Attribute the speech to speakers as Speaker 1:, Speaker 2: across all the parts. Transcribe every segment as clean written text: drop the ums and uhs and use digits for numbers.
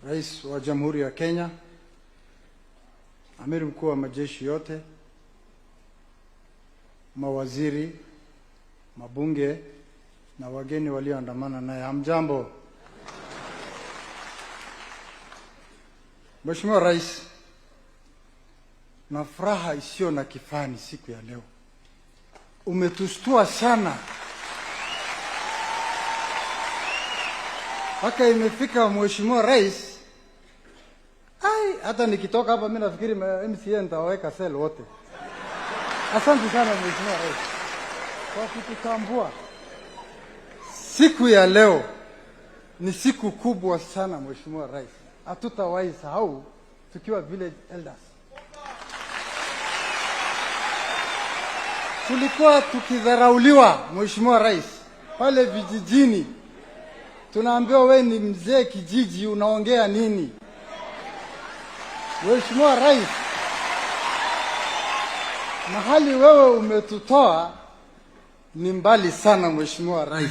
Speaker 1: Rais wa Jamhuri ya Kenya, Amiri Mkuu wa majeshi yote, mawaziri, mabunge na wageni walioandamana naye, hamjambo. Mheshimiwa Rais, na furaha isiyo na kifani siku ya leo. Umetustua sana. Haka imefika Mheshimiwa Rais, hata nikitoka hapa mimi nafikiri MCA nitaweka sel wote. Asante sana Mheshimiwa Rais kwa kututambua. Siku ya leo ni siku kubwa sana Mheshimiwa Rais. Hatutawahi sahau tukiwa village elders. Tulikuwa tukidharauliwa Mheshimiwa Rais pale vijijini. Tunaambiwa wewe ni mzee kijiji, unaongea nini? Mheshimiwa Rais, mahali wewe umetutoa ni mbali sana Mheshimiwa Rais.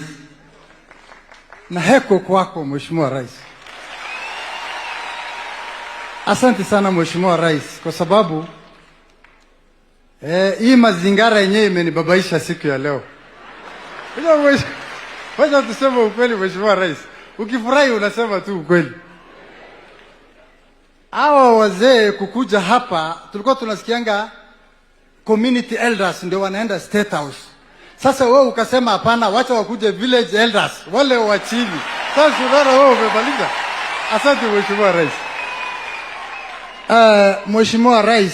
Speaker 1: Na heko kwako Mheshimiwa Rais. Asante sana Mheshimiwa Rais kwa sababu hii mazingara yenyewe imenibabaisha siku ya leo. Wacha tuseme ukweli Mheshimiwa Rais. Ukifurahi unasema tu ukweli. Hawa wazee kukuja hapa, tulikuwa tunasikianga community elders ndio wanaenda State House. Sasa wewe ukasema hapana, wacha wakuje village elders, wale wa chini. Sasa unaona wewe umebaliza. Asante Mheshimiwa Rais. Mheshimiwa Rais,